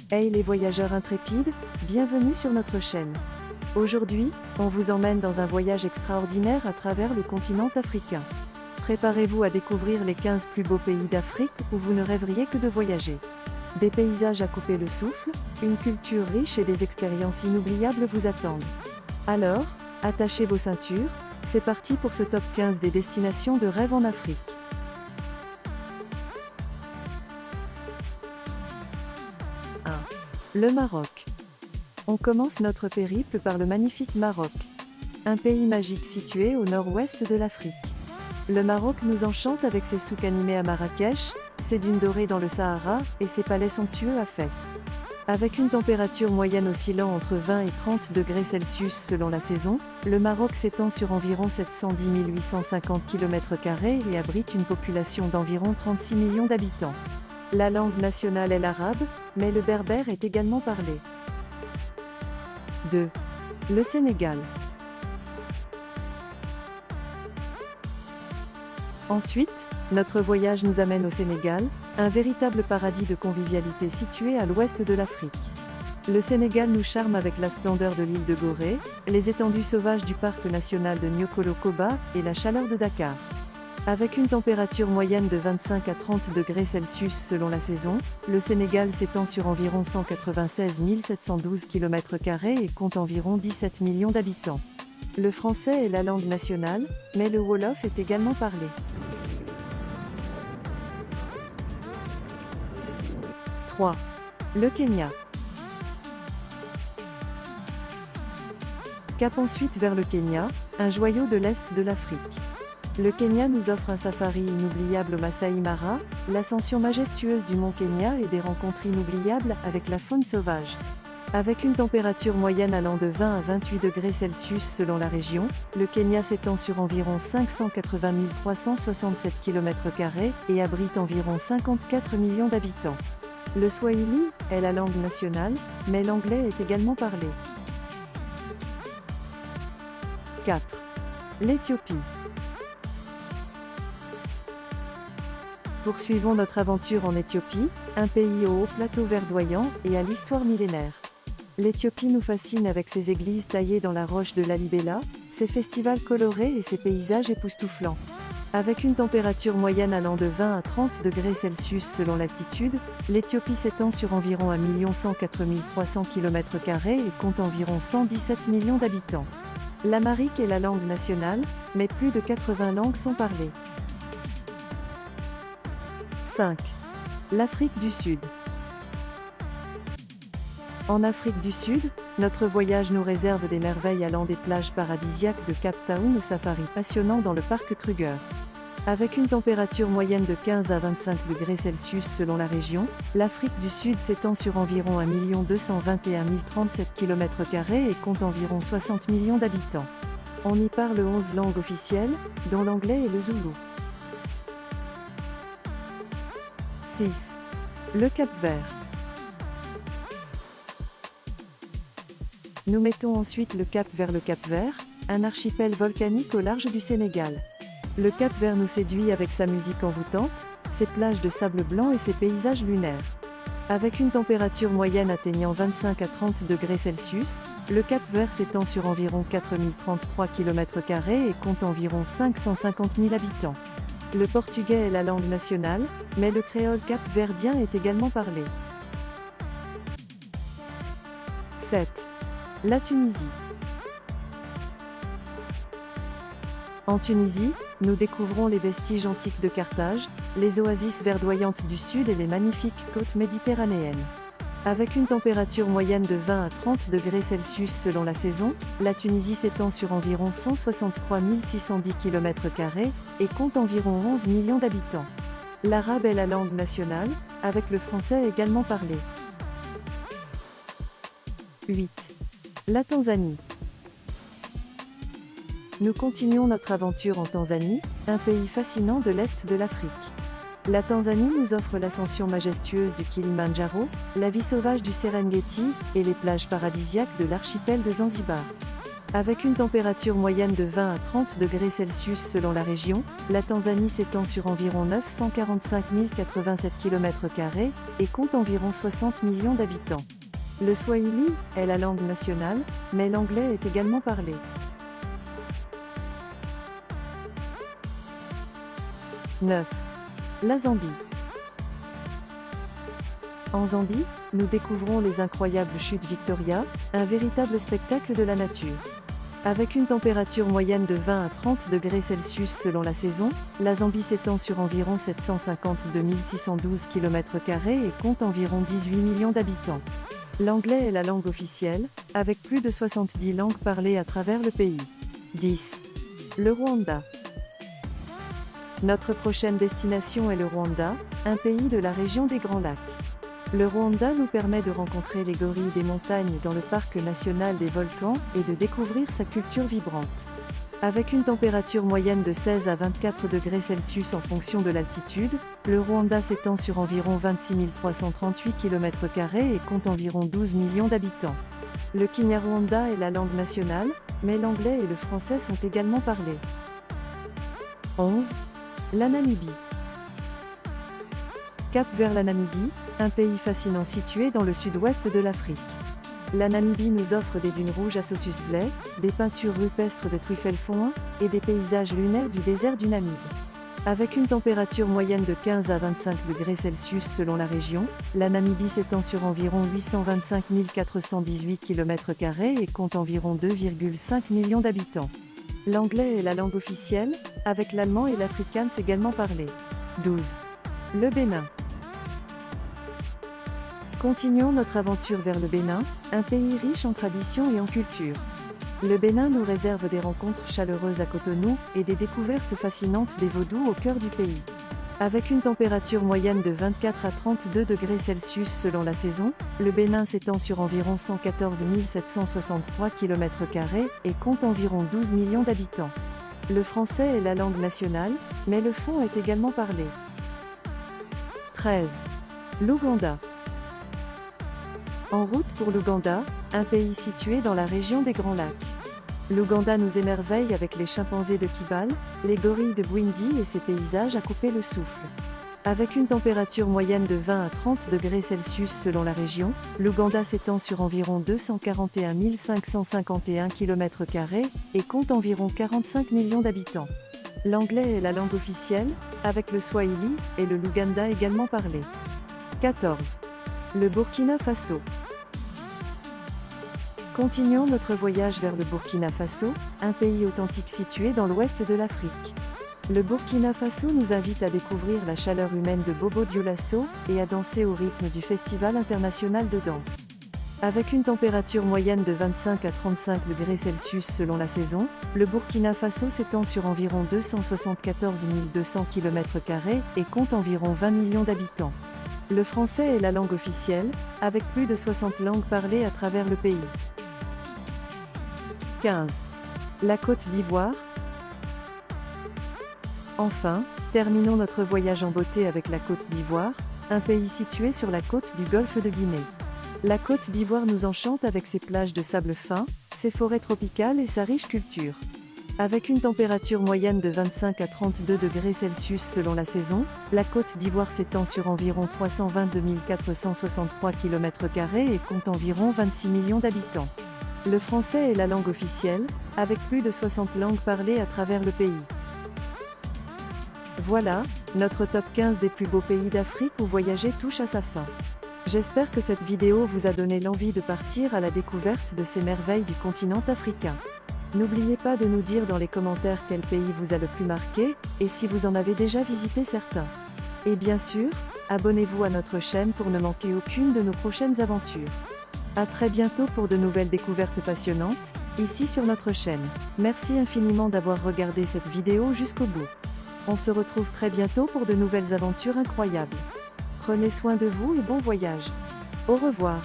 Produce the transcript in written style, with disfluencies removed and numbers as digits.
Hey les voyageurs intrépides, bienvenue sur notre chaîne. Aujourd'hui, on vous emmène dans un voyage extraordinaire à travers le continent africain. Préparez-vous à découvrir les 15 plus beaux pays d'Afrique où vous ne rêveriez que de voyager. Des paysages à couper le souffle, une culture riche et des expériences inoubliables vous attendent. Alors, attachez vos ceintures, c'est parti pour ce top 15 des destinations de rêve en Afrique. Le Maroc. On commence notre périple par le magnifique Maroc. Un pays magique situé au nord-ouest de l'Afrique. Le Maroc nous enchante avec ses souks animés à Marrakech, ses dunes dorées dans le Sahara et ses palais somptueux à Fès. Avec une température moyenne oscillant entre 20 et 30 degrés Celsius selon la saison, le Maroc s'étend sur environ 710 850 km² et abrite une population d'environ 36 millions d'habitants. La langue nationale est l'arabe, mais le berbère est également parlé. 2. Le Sénégal. Ensuite, notre voyage nous amène au Sénégal, un véritable paradis de convivialité situé à l'ouest de l'Afrique. Le Sénégal nous charme avec la splendeur de l'île de Gorée, les étendues sauvages du parc national de Niokolo-Koba et la chaleur de Dakar. Avec une température moyenne de 25 à 30 degrés Celsius selon la saison, le Sénégal s'étend sur environ 196 712 km² et compte environ 17 millions d'habitants. Le français est la langue nationale, mais le wolof est également parlé. 3. Le Kenya. Cap ensuite vers le Kenya, un joyau de l'Est de l'Afrique. Le Kenya nous offre un safari inoubliable au Masai Mara, l'ascension majestueuse du mont Kenya et des rencontres inoubliables avec la faune sauvage. Avec une température moyenne allant de 20 à 28 degrés Celsius selon la région, le Kenya s'étend sur environ 580 367 km² et abrite environ 54 millions d'habitants. Le Swahili est la langue nationale, mais l'anglais est également parlé. 4. L'Éthiopie. Poursuivons notre aventure en Éthiopie, un pays au haut plateau verdoyant et à l'histoire millénaire. L'Éthiopie nous fascine avec ses églises taillées dans la roche de Lalibela, ses festivals colorés et ses paysages époustouflants. Avec une température moyenne allant de 20 à 30 degrés Celsius selon l'altitude, l'Éthiopie s'étend sur environ 1 104 300 km² et compte environ 117 millions d'habitants. L'amharique est la langue nationale, mais plus de 80 langues sont parlées. 5. L'Afrique du Sud. En Afrique du Sud, notre voyage nous réserve des merveilles allant des plages paradisiaques de Cape Town au safari passionnant dans le parc Kruger. Avec une température moyenne de 15 à 25 degrés Celsius selon la région, l'Afrique du Sud s'étend sur environ 1 221 037 km² et compte environ 60 millions d'habitants. On y parle 11 langues officielles, dont l'anglais et le zoulou. 6. Le Cap-Vert. Nous mettons ensuite le cap vers le Cap-Vert, un archipel volcanique au large du Sénégal. Le Cap-Vert nous séduit avec sa musique envoûtante, ses plages de sable blanc et ses paysages lunaires. Avec une température moyenne atteignant 25 à 30 degrés Celsius, le Cap-Vert s'étend sur environ 4033 km² et compte environ 550 000 habitants. Le portugais est la langue nationale, mais le créole cap-verdien est également parlé. 7. La Tunisie. En Tunisie, nous découvrons les vestiges antiques de Carthage, les oasis verdoyantes du sud et les magnifiques côtes méditerranéennes. Avec une température moyenne de 20 à 30 degrés Celsius selon la saison, la Tunisie s'étend sur environ 163 610 km² et compte environ 11 millions d'habitants. L'arabe est la langue nationale, avec le français également parlé. 8. La Tanzanie. Nous continuons notre aventure en Tanzanie, un pays fascinant de l'Est de l'Afrique. La Tanzanie nous offre l'ascension majestueuse du Kilimandjaro, la vie sauvage du Serengeti et les plages paradisiaques de l'archipel de Zanzibar. Avec une température moyenne de 20 à 30 degrés Celsius selon la région, la Tanzanie s'étend sur environ 945 087 km² et compte environ 60 millions d'habitants. Le swahili est la langue nationale, mais l'anglais est également parlé. 9. La Zambie. En Zambie, nous découvrons les incroyables chutes Victoria, un véritable spectacle de la nature. Avec une température moyenne de 20 à 30 degrés Celsius selon la saison, la Zambie s'étend sur environ 752 612 km² et compte environ 18 millions d'habitants. L'anglais est la langue officielle, avec plus de 70 langues parlées à travers le pays. 10. Le Rwanda. Notre prochaine destination est le Rwanda, un pays de la région des Grands Lacs. Le Rwanda nous permet de rencontrer les gorilles des montagnes dans le parc national des volcans et de découvrir sa culture vibrante. Avec une température moyenne de 16 à 24 degrés Celsius en fonction de l'altitude, le Rwanda s'étend sur environ 26 338 km² et compte environ 12 millions d'habitants. Le Kinyarwanda est la langue nationale, mais l'anglais et le français sont également parlés. 11. La Namibie. Cap vers la Namibie, un pays fascinant situé dans le sud-ouest de l'Afrique. La Namibie nous offre des dunes rouges à Sossus Blay, des peintures rupestres de Twyfelfonds et des paysages lunaires du désert du Namib. Avec une température moyenne de 15 à 25 degrés Celsius selon la région, la Namibie s'étend sur environ 825 418 km² et compte environ 2,5 millions d'habitants. L'anglais est la langue officielle, avec l'allemand et l'afrikaans également parlés. 12. Le Bénin. Continuons notre aventure vers le Bénin, un pays riche en traditions et en culture. Le Bénin nous réserve des rencontres chaleureuses à Cotonou et des découvertes fascinantes des vaudous au cœur du pays. Avec une température moyenne de 24 à 32 degrés Celsius selon la saison, le Bénin s'étend sur environ 114 763 km² et compte environ 12 millions d'habitants. Le français est la langue nationale, mais le fon est également parlé. 13. L'Ouganda. En route pour l'Ouganda, un pays situé dans la région des Grands Lacs. L'Ouganda nous émerveille avec les chimpanzés de Kibale, les gorilles de Bwindi et ses paysages à couper le souffle. Avec une température moyenne de 20 à 30 degrés Celsius selon la région, l'Ouganda s'étend sur environ 241 551 km² et compte environ 45 millions d'habitants. L'anglais est la langue officielle, avec le swahili et le luganda également parlé. 14. Le Burkina Faso. Continuons notre voyage vers le Burkina Faso, un pays authentique situé dans l'ouest de l'Afrique. Le Burkina Faso nous invite à découvrir la chaleur humaine de Bobo Dioulasso et à danser au rythme du Festival international de danse. Avec une température moyenne de 25 à 35 degrés Celsius selon la saison, le Burkina Faso s'étend sur environ 274 200 km² et compte environ 20 millions d'habitants. Le français est la langue officielle, avec plus de 60 langues parlées à travers le pays. 15. La Côte d'Ivoire. Enfin, terminons notre voyage en beauté avec la Côte d'Ivoire, un pays situé sur la côte du golfe de Guinée. La Côte d'Ivoire nous enchante avec ses plages de sable fin, ses forêts tropicales et sa riche culture. Avec une température moyenne de 25 à 32 degrés Celsius selon la saison, la Côte d'Ivoire s'étend sur environ 322 463 km² et compte environ 26 millions d'habitants. Le français est la langue officielle, avec plus de 60 langues parlées à travers le pays. Voilà, notre top 15 des plus beaux pays d'Afrique où voyager touche à sa fin. J'espère que cette vidéo vous a donné l'envie de partir à la découverte de ces merveilles du continent africain. N'oubliez pas de nous dire dans les commentaires quel pays vous a le plus marqué, et si vous en avez déjà visité certains. Et bien sûr, abonnez-vous à notre chaîne pour ne manquer aucune de nos prochaines aventures. À très bientôt pour de nouvelles découvertes passionnantes, ici sur notre chaîne. Merci infiniment d'avoir regardé cette vidéo jusqu'au bout. On se retrouve très bientôt pour de nouvelles aventures incroyables. Prenez soin de vous et bon voyage. Au revoir.